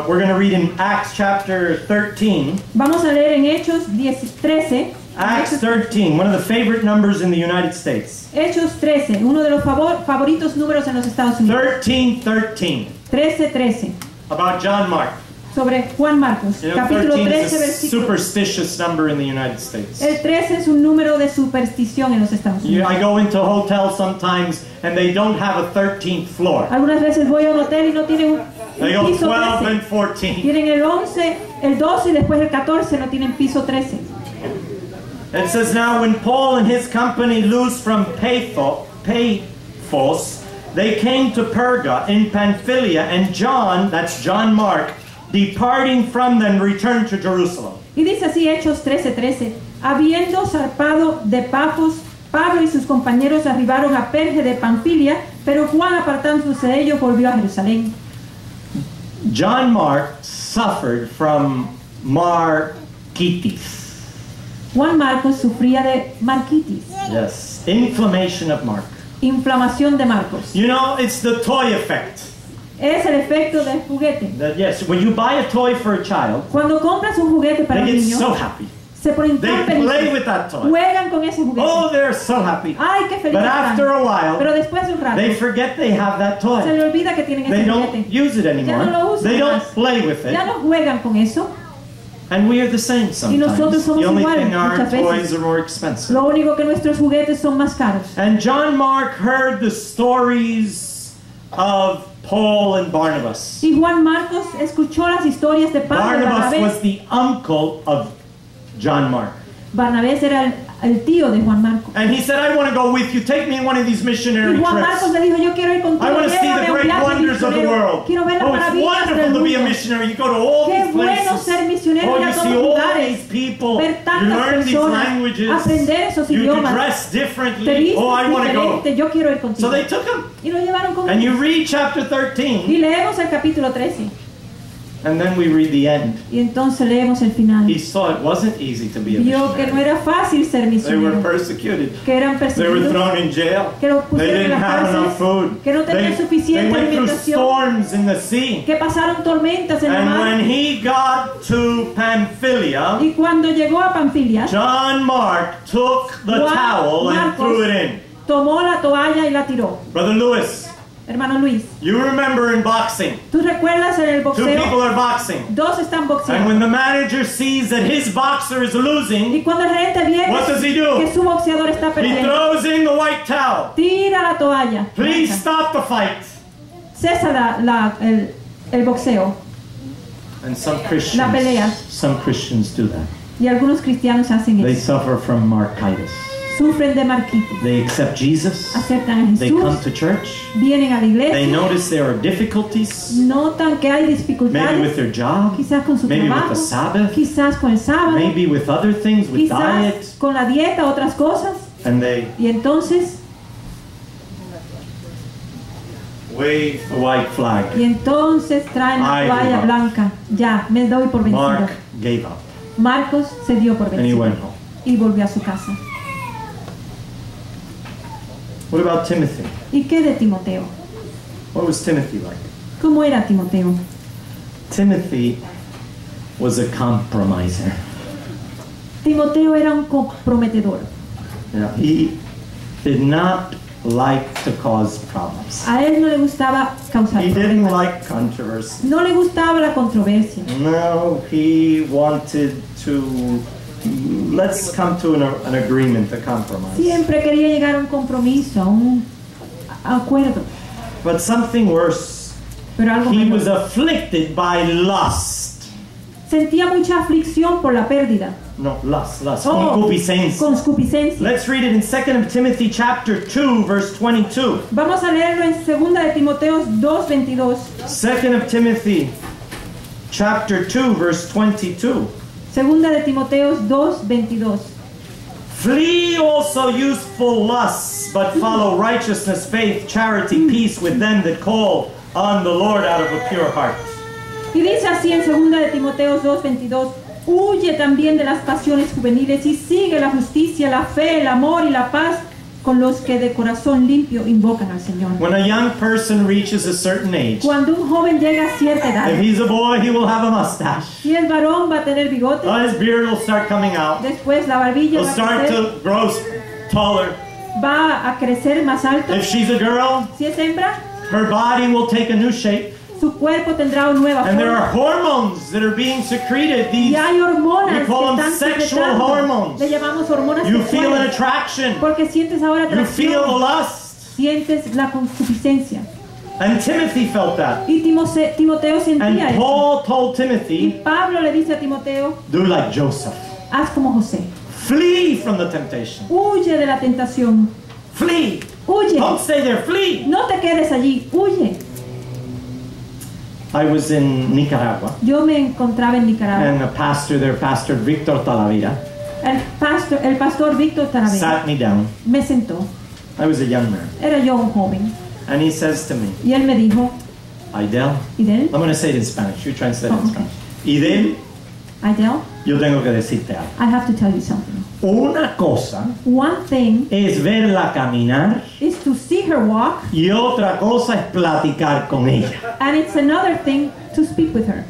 We're going to read in Acts chapter 13. Vamos a leer en Hechos 13. Acts 13, one of the favorite numbers in the United States. Hechos 13, uno de los favoritos números en los Estados Unidos. 13:13. 13:13. About John Mark. sobre Juan Marcos, You know, capítulo 13 13, is a versículo. superstitious number in the United States. El 13 es un número de superstición en los Estados Unidos. I go into hotels sometimes and they don't have a 13th floor. Algunas veces voy a un hotel y no tienen They un go piso 12 13. and 14. Tienen el 11, el 12 y después el 14 no tienen piso 13. It says, now when Paul and his company loosed from Paphos, they came to Perga in Pamphylia, and John, that's John Mark, departing from them, returned to Jerusalem. Y dice así Hechos 13:13. Habiendo zarpado de Pafos, Pablo y sus compañeros arribaron a Perge de Panfilia, pero Juan, apartándose de ellos, volvió a Jerusalén. John Mark suffered from markitis. Juan Marcos sufría de marquitis, Yes, inflammation of Mark. inflamación de Marcos. You know, it's the toy effect. Es el efecto del juguete. That, yes, when you buy a toy for a child, Cuando compras un juguete para they un get niño, so happy. se ponen They tan play felices, with that toy. juegan con ese juguete. Oh, they're so happy. Ay, qué feliz But están. after a while, Pero después de un rato, they forget they have that se toy. le olvida que tienen They ese don't juguete. use it Ya no lo anymore. usan They don't más. play with it. Ya no juegan con eso. And we are the same nosotros sometimes. somos The only igual thing, our muchas veces. toys are more expensive. Lo único que nuestros juguetes son más caros. And John Mark heard the stories of Paul and Barnabas. Y Juan Marcos escuchó las historias de Pablo y Barnabas Barnabé. was the uncle of John Mark. Barnabé era el tío de Juan Marcos. And he said, I want to go with you. Take me on one of these missionary Y Juan Marcos trips. le dijo, yo quiero ir contigo. I want to see Llévame the a un great viaje wonders of the misionero. world. Quiero ver las Oh, it's maravillas del wonderful to be a mundo. missionary. You go to all Qué these bueno places. ser misionero, Oh, ir a you todos see los all lugares, these people. ver You tantas learn these personas, languages. aprender esos You idiomas. dress Te differently. vistes Oh, I want to go. diferente, yo quiero ir contigo. So they took him. Y lo llevaron con And you ellos. read chapter Y 13. leemos el capítulo 13. And then we read the end. Y entonces leemos el final. He saw it wasn't easy to be a Vio que no missionary. era fácil ser They were misionero. persecuted. Que eran They were perseguidos. thrown in jail. Que lo They pusieron en didn't las have enough cárceles. food. Que no tenían They suficiente went through alimentación. storms in the sea. Que pasaron tormentas en la And mar. when he got to Pamphylia, Y cuando llegó a Panfilia, John Mark took the Juan towel and Marcos threw it in. tomó la toalla y la tiró. Brother Lewis, Hermano Luis, you remember in boxing, ¿tú recuerdas en el two people boxeo? are boxing. Dos están And boxeando. when the manager sees that his boxer is losing, Y cuando el gerente viene what does he do? que su boxeador está He perdiendo, throws in the white towel. tira la toalla. Please stop the fight. Cesa el boxeo. And some La pelea. Christians do that. Y algunos cristianos hacen They eso. suffer from markitis. Sufren de marquitis. They accept Jesus. Aceptan a They come Jesús. to church. Vienen a la They iglesia. notice there are difficulties, Notan que hay maybe with dificultades. their job, Quizás con su maybe with trabajo. the Sabbath, Quizás con el sábado. maybe with other things, with diet, Quizás con la dieta, otras cosas. and they Y entonces, wave the white flag. traen la I toalla give up. blanca. Ya, me doy por vencido. Mark gave up, Marcos se dio por and he vencido went home. y volvió a su casa. What about Timothy? ¿Y qué de Timoteo? What was Timothy like? ¿Cómo era Timoteo? Timothy was a compromiser. Timoteo era un comprometedor. Yeah, he did not like to cause problems. A él no le gustaba causar He didn't problemas. like controversy. No le gustaba la controversia. No, he wanted to, let's come to an agreement, a compromise. Siempre quería llegar a un compromiso, a un acuerdo. But something worse, Pero algo he was peor. afflicted by lust. Sentía mucha aflicción por la pérdida. No, lust, Oh, concupiscencia. concupiscencia. Let's read it in 2 Timothy chapter 2, verse 22. Vamos a leerlo en 2 de Timoteo 2:22. 2 Timothy chapter 2, verse 22. 2 de Timoteo 2:22. Flee also youthful lusts, but follow righteousness, faith, charity, peace with them that call on the Lord out of a pure heart. Y dice así en 2 de Timoteo 2:22, huye también de las pasiones juveniles y sigue la justicia, la fe, el amor y la paz con los que de corazón limpio invocan al Señor. When a young person reaches a certain age, Cuando un joven llega a cierta edad, if he's a boy, he will have a mustache. si es varón va a tener bigote, His beard will start coming out. después la barbilla He'll va a start crecer, to grow taller. va a crecer más alto. If she's a girl, Si es hembra, her body will take a new shape. su cuerpo tendrá una nueva And there forma. are hormones that are being secreted. Y These hay hormonas we que call them están sexual secretando. hormones. Le llamamos hormonas You feel an sexuales. attraction. Porque sientes ahora You feel atracción, lust. sientes la concupiscencia. And Timothy felt that. Y Timoteo sentía And eso. Paul told Y Timothy, Pablo le dice a Timoteo, do like Joseph. haz como José. Flee from the temptation. Huye de la tentación. Flee. Huye. Don't stay there. Flee. No te quedes allí. Huye. I was in Nicaragua, Yo me encontraba en Nicaragua. and a pastor there, Pastor Victor Talavera, El pastor Víctor Taravera sat me down. me sentó. I was a young man. Era yo un joven. And he says to me, Y él me dijo, Idel, Idel, I'm going to say it in Spanish. You translate it in Oh, okay. Spanish. Idel, Idel, yo tengo que decirte algo. I have to tell you something. Una cosa One thing es verla caminar is to see her walk, y otra cosa es platicar con ella. and it's another thing to speak with her.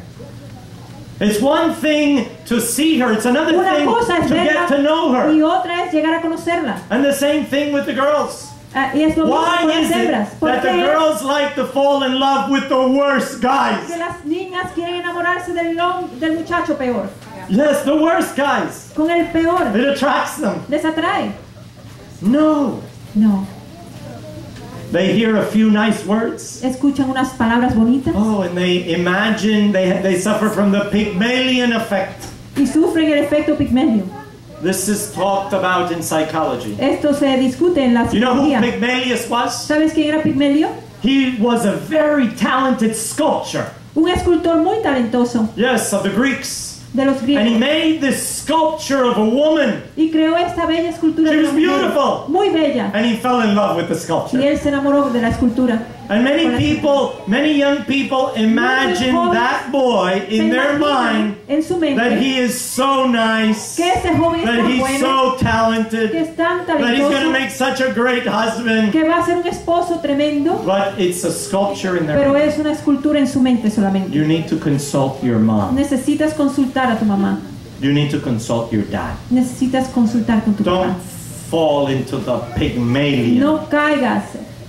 It's one thing to see her. It's another Una thing cosa es to verla get to know her. y otra es llegar a conocerla. And the same thing with the girls. Y es lo mismo con Why las is hembras. it ¿Por that the qué es girls like to fall in love with the worst guys? que las niñas quieren enamorarse del muchacho peor? Yes, the worst guys. Con el peor. It attracts them. ¿Les atrae? No. No. They hear a few nice words. Escuchan unas palabras bonitas Oh, and they imagine they suffer from the Pygmalion effect. y sufren el efecto Pigmelio. This is talked about in psychology. Esto se discute en la You know who psicología. Pygmalion was? ¿Sabes quién era Pigmelio? He was a very talented sculptor. Un escultor muy talentoso Yes, of the Greeks. de los And he griegos. made this sculpture of a woman. Y creó esta bella escultura She de was una mujer. beautiful. Muy bella. And he fell in love with the Y sculpture. él se enamoró de la escultura. And many young people imagine that boy in their mind en su mente that he is so nice, que ese joven es that tan he's bueno, so que talented, es tan that he's going to talentoso, make such a great husband. que va a ser un esposo tremendo, But it's a sculpture in their pero mind. es una escultura en su mente solamente. You need to consult your mom. Necesitas consultar a tu mamá. You need to consult your dad. Necesitas consultar con tu papá. Don't fall into the Pygmalion No caigas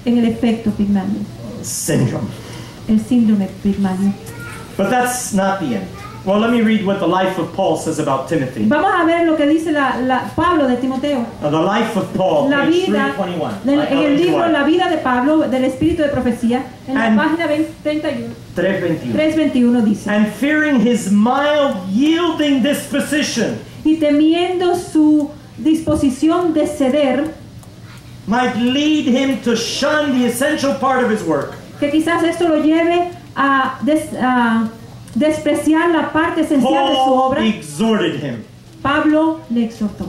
en el efecto Pigmalio, syndrome. el síndrome Pigmalio. But that's not the end. Well, let me read what the life of Paul says about Timothy. Vamos a ver lo que dice Pablo de Timoteo. The life of Paul, La page vida, 321. en el libro La vida de Pablo, del espíritu de profecía, en la And- página 31, 321. 3:21 dice: And fearing his mild, yielding disposition, y temiendo su disposición de ceder, might lead him to shun the essential part of his work. que quizás esto lo lleve a despreciar la parte esencial de su Paul obra, exhorted him. Pablo le exhortó.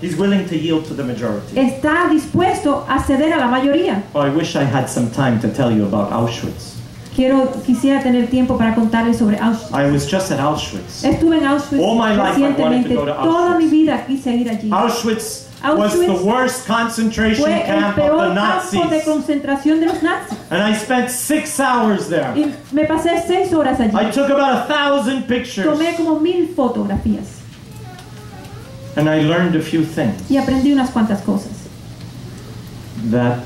He's willing to yield to the majority. Está dispuesto a ceder a la mayoría. Oh, I wish I had some time to tell you about Auschwitz. Quisiera tener tiempo para contarles sobre Auschwitz. I was just at Auschwitz. Estuve en Auschwitz All my life I wanted to recientemente. go to Toda Auschwitz. mi vida quise ir allí. Auschwitz was the Auschwitz worst concentration Fue el camp of peor the campo de Nazis. concentración de los nazis. And I spent 6 hours there. Y me pasé 6 horas allí. I took about 1,000 pictures. Tomé como 1000 fotografías And I learned a few things. y aprendí unas cuantas cosas. That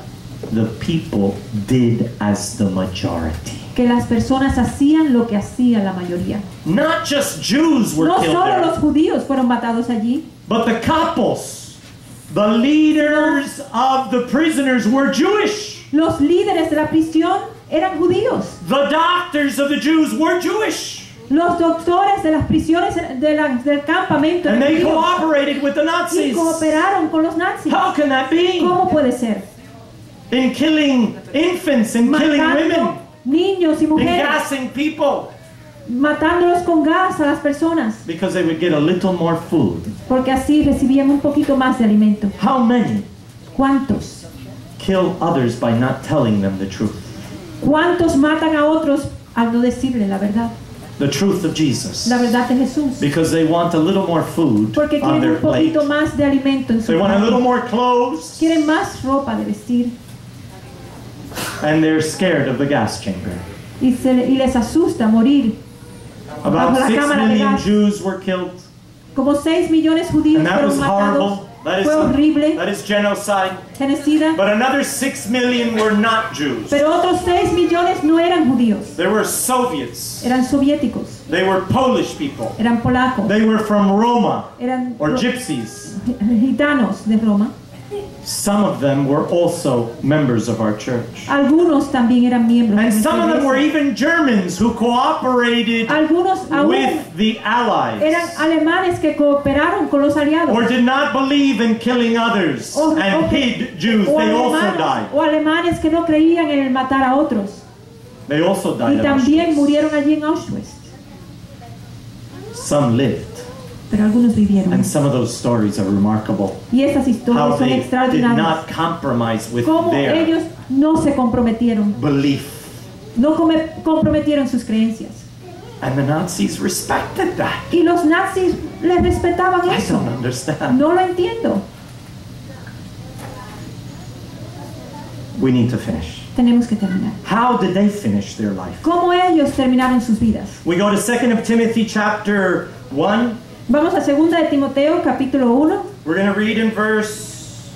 the people did as the majority. Que las personas hacían lo que hacía la mayoría. Not just Jews were No killed solo there, los judíos fueron matados allí, but the kapos, the leaders of the prisoners were Jewish. los líderes de la prisión eran judíos. The doctors of the Jews were Jewish. Los doctores de las prisiones del campamento And eran they judíos cooperated with the y Nazis. cooperaron con los nazis. How can that be? ¿Cómo puede ser? In killing infants and killing Matando women, niños y in mujeres, gassing people, matándolos con gas a las personas, because they would get a little more food. porque así recibían un poquito más de alimento. How many ¿Cuántos? kill others by not telling them the truth? ¿Cuántos matan a otros al no decirle la verdad? The truth of Jesus. La verdad de Jesús. Because they want a little more food Porque on quieren their un plate. poquito más de alimento en su They want a little plato. more clothes. Quieren más ropa de vestir And they're scared of the gas chamber. y les asusta morir. About Bajo la 6 cámara de million gas. Jews were killed. Como 6 millones judíos And that fueron was matados horrible. Fue horrible, That is genocide. genocida. But another 6 million were not Jews. Pero otros 6 millones no eran judíos, They were Soviets. eran soviéticos, They were Polish people. eran polacos, They were from Roma eran or gypsies. gitanos de Roma. Some of them were also members of our church. Algunos también eran miembros de And nuestra some of them were iglesia. even Germans who cooperated Algunos aún with the eran Allies alemanes que cooperaron con los aliados. or did not believe in killing others and hid Jews. They also died. O alemanes que no creían en el matar a otros. They also died. Y in también Auschwitz. murieron allí en Auschwitz. Some lived. Pero algunos vivieron. And some of those stories are remarkable. Y esas How historias son they did extraordinarias. not compromise with Cómo their ellos no se comprometieron. belief. No comprometieron sus creencias. And the Nazis respected that. Y los nazis les respetaban I eso. don't understand. No lo entiendo. We need to finish. Tenemos que terminar. How did they finish their life? ¿Cómo ellos terminaron sus vidas? We go to 2 of Timothy chapter 1. Vamos a 2 de Timoteo, capítulo 1. We're going to read in verse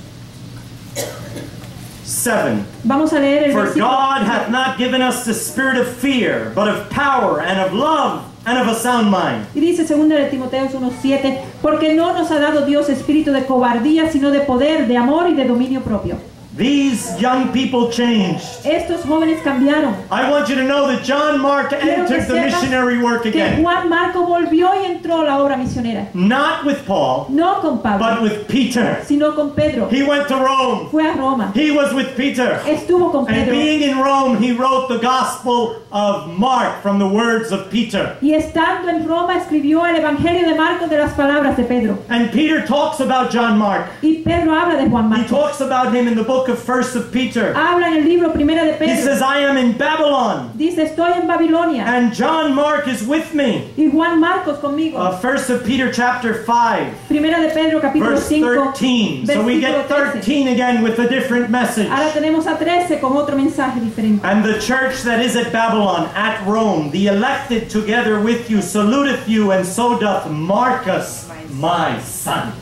7. Vamos a leer el For versículo. God hath not given us the spirit of fear, but of power and of love and of a sound mind. Y dice 2 de Timoteo 1:7, porque no nos ha dado Dios espíritu de cobardía, sino de poder, de amor y de dominio propio. These young people changed. Estos jóvenes cambiaron. I want you to know that John Mark Quiero que entered the sepas missionary work que again. Juan Marco volvió y entró a la obra misionera. Not with Paul, No con Pablo, but with Peter. sino con Pedro. He went to Rome. Fue a Roma. He was with Peter. Estuvo con And Pedro. being in Rome, he wrote the Gospel of Mark from the words of Peter. Y estando en Roma escribió el Evangelio de Marcos de las palabras de Pedro. And Peter talks about John Mark. Y Pedro habla de Juan He Marcos. talks about him in the book of 1st of Peter. Habla en el libro Primera de He Pedro. says, I am in Babylon, Dice, estoy en Babilonia. and John Mark is with me. Y Juan Marcos conmigo. 1st of Peter chapter 5, Primera de Pedro, capítulo verse 5. 13. So we get 13 again with a different message. Ahora tenemos a 13 con otro mensaje diferente. And the church that is at Babylon, at Rome, the elected together with you, saluteth you, and so doth Marcus, my son.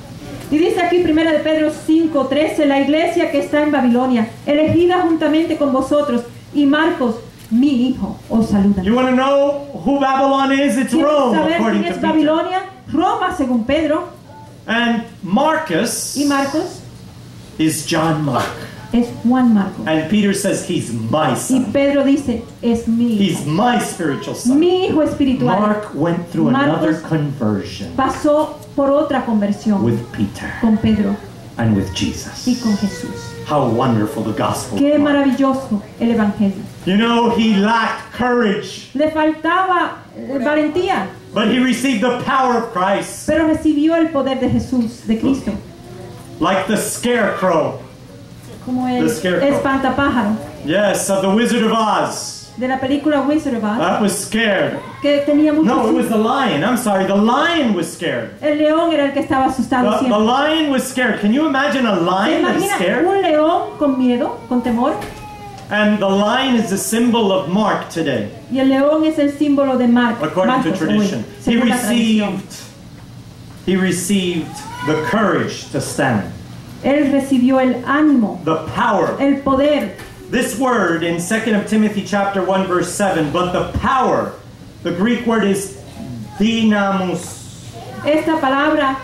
Y dice aquí Primera de Pedro 5:13, la iglesia que está en Babilonia, elegida juntamente con vosotros, y Marcos, mi hijo, os saluda. You want to know who Babylon is? It's ¿Quieres Rome, saber according quién to es Peter. Babilonia? Roma, según Pedro. And Marcus Y Marcos is John Mark. es Juan Marcos. And Peter says he's my Y son. Pedro dice, es mi hijo. He's my spiritual son. Mi hijo espiritual. Mark went through another Marcos conversion pasó por otra conversión with Peter con Pedro and with y Jesus. con Jesús. How wonderful the gospel. Qué of Mark. maravilloso el Evangelio. You know, he lacked courage, Le faltaba valentía, but he received the power of Christ. pero recibió el poder de Jesús, de Cristo, Like the scarecrow, como el The scarecrow. espantapájaro yes, of the Wizard of Oz. de la película Wizard of Oz, That was scared. que tenía mucho No, it was susto. the lion. I'm sorry, the lion was scared. El león era el que estaba asustado The siempre. lion was scared. Can you imagine a ¿Se lion that's imagina scared? un león con miedo, con temor? And the lion is the symbol of Mark today, Y el león es el símbolo de according to Marcos hoy, tradition. según la tradición. He received the courage to stand, Él recibió el ánimo, the power. el poder. This word in 2 of Timothy chapter 1 verse 7, but the power, the Greek word is dynamos. Esta palabra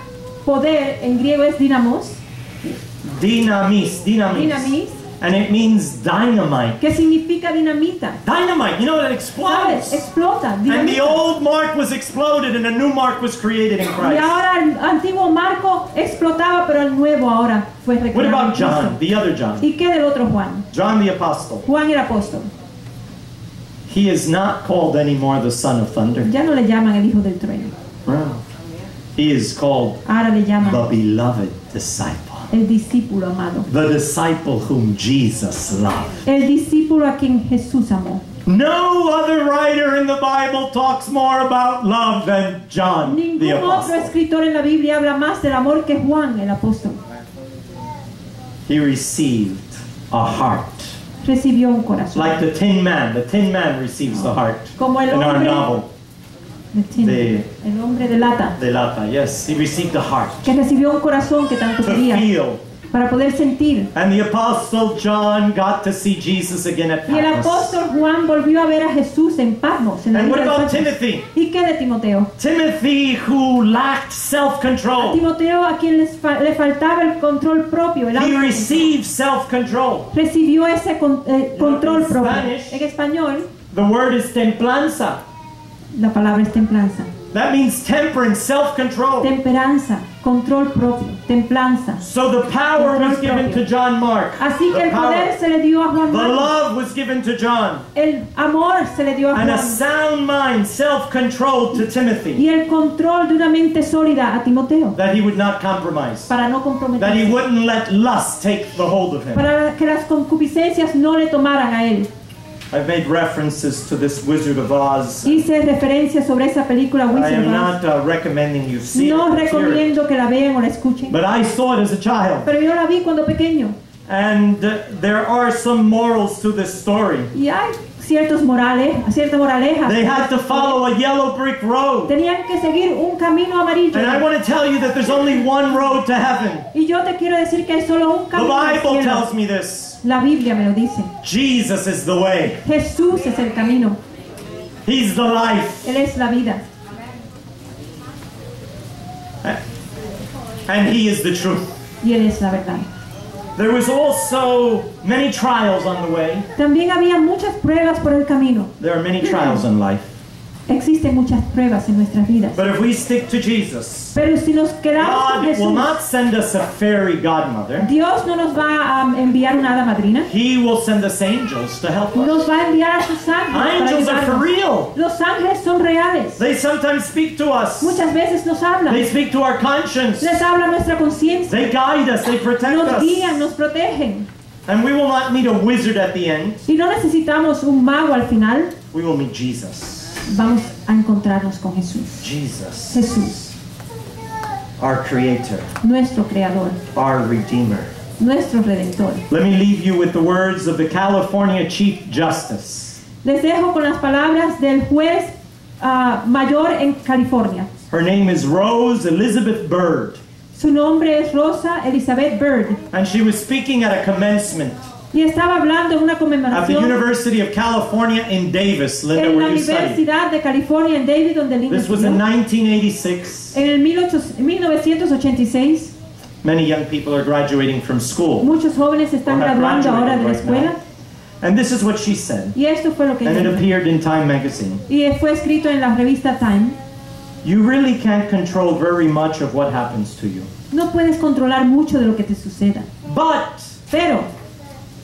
poder en griego es dynamos, Dynamis. And it means dynamite. que significa dinamita. Dynamite, you know, it ¿Sabes? explodes. Explota. And the Dinamita. old Mark was exploded and a new Mark was created in Y Christ. ahora el antiguo Marco explotaba, pero el nuevo ahora fue What recreado en about Cristo. John, the other John? ¿Y qué del otro Juan? John the Apostle. Juan el apóstol. He is not called anymore the son of thunder. Ya no le llaman el hijo del trueno. No. He is called Ahora le llaman the beloved disciple. el discípulo amado. The disciple whom Jesus loved. El discípulo a quien Jesús amó. No other writer in the Bible talks more about love than John the Ningún otro Apostle. escritor en la Biblia habla más del amor que Juan el apóstol. He received a heart. Recibió un corazón. Like the Tin Man. The Tin Man receives the heart Como el in our hombre novel. El hombre de lata, de lata. Yes, he received a heart que recibió un corazón que tanto to quería feel. para poder sentir. And the apostle John got to see Jesus again at Y el Patmos. apóstol Juan volvió a ver a Jesús en Patmos, en la And what isla de about Patmos. Timothy? ¿Y qué de Timoteo? Timothy, who lacked A self-control, Timoteo, a quien le faltaba el control propio, el he autocontrol. received self-control. Recibió ese control In propio. Spanish, En español, the word is templanza. la palabra es templanza. That means temperance, self-control. Temperanza, control propio, templanza. So the power was given to John Mark. Así que The el poder power. se le dio a Juan The Marcos. love was given to John. El amor se le dio a And a Juan. sound mind, self-control to Timothy. Y el control de una mente sólida a Timoteo. That he would not compromise. Para no That he comprometerse. wouldn't let lust take the hold of him. Para que las concupiscencias no le tomaran a él. I've made references to this Wizard of Oz. Hice referencia sobre esa película I Wizard am of Oz. not recommending you see No it, hear it. recomiendo que la vean o la escuchen. But I saw it as a child. Pero yo la vi cuando pequeño. And there are some morals to this story. Y hay cierta moraleja. They had to follow a yellow brick road. Tenían que seguir un camino amarillo. And I want to tell you that there's only one road to heaven. Y yo te quiero decir que hay solo un The camino al Bible cielo. tells me this. La Biblia me lo dice. Jesus is the way. Jesús es el camino. He's the life. Él es la vida. And He is the truth. Y Él es la verdad. There was also many trials on the way. También había muchas pruebas por el camino. There are many trials in life. Existen muchas pruebas en nuestras vidas. But if we stick to Jesus, Pero si nos quedamos con God will Jesús, not send us a fairy godmother. Dios no nos va a enviar una hada madrina. He will send us angels to help us. Nos va a enviar a sus ángeles para Angels are for ayudarnos. real. Los ángeles son reales. They sometimes speak to us. Muchas veces nos hablan. They speak to our conscience. Les habla nuestra conciencia. They guide us. They protect Nos us. guían, nos protegen. And we will not meet a wizard at the end. Y no necesitamos un mago al final. We will meet Jesus. Vamos a encontrarnos con Jesús. Jesus, Jesús, our Creator, nuestro Creador, our Redeemer. nuestro Redentor. Let me leave you with the words of the California Chief Justice. Les dejo con las palabras del juez mayor en California. Her name is Rose Elizabeth Byrd. Su nombre es Rosa Elizabeth Byrd. And she was speaking at a commencement Y estaba hablando en una at the conmemoración University of California in Davis, Linda, en la where you studied. Universidad de California en Davis, donde Linda This was in estudió. 1986. En el 1986, Many young people are graduating from school. muchos jóvenes están Or have graduando ahora de la graduated right escuela. now. And this is what she said. Y esto fue lo que And it ella dijo. appeared in Time magazine. Y fue escrito en la revista Time. You really can't control very much of what happens to you. No puedes controlar mucho de lo que te suceda. But Pero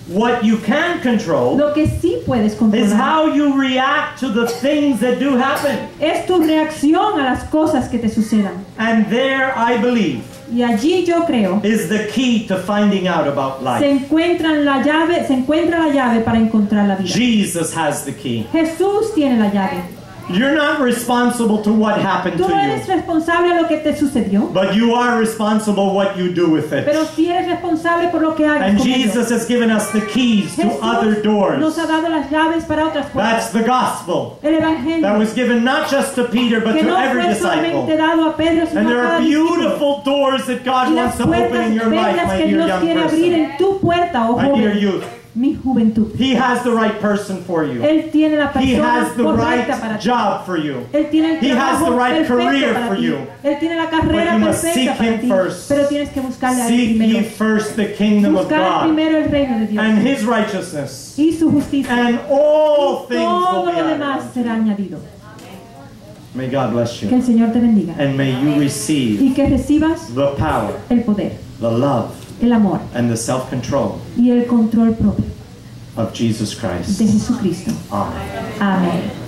what you can control lo que sí puedes is controlar how you react to the things that do happen. es tu reacción a las cosas que te sucedan. And there, I believe, Y allí yo creo is the key to finding out about se life. encuentra la llave para encontrar la vida. Jesus has the key. Jesús tiene la llave. You're not responsible to what happened Tú to no eres you, responsable de lo que te sucedió, but you are responsible what you do with pero it. sí eres responsable por lo que hagas And con ello. Jesus has given us the keys to Jesús other doors. nos ha dado las llaves para otras That's puertas. the gospel El evangelio that was given not just to Peter, but que to no every fue solamente disciple. dado a Pedro, sino And a there cada are discípulo. beautiful doors that God Y wants las to open puertas in your life, bellas my que dear Dios young quiere abrir person. en tu puerta, oh My dear joven, youth. mi juventud. He has the right person for you. Él tiene la He persona has the correcta para right ti. job for you. Él tiene el He has trabajo the right perfecto career para for ti. you. Él tiene la carrera But you must perfecta seek para Him ti. first. Pero tienes que buscarle a él Seek ye primero. first the kingdom of Buscar God primero el reino de Dios and His righteousness, y su justicia. and all Y things will todo be lo added. demás será añadido. May God bless Que you. el Señor te bendiga. And may you receive Y que recibas the power, el poder, the love, el amor and the self-control y el control propio of Jesus de Christ. Jesucristo. Amen. Amén.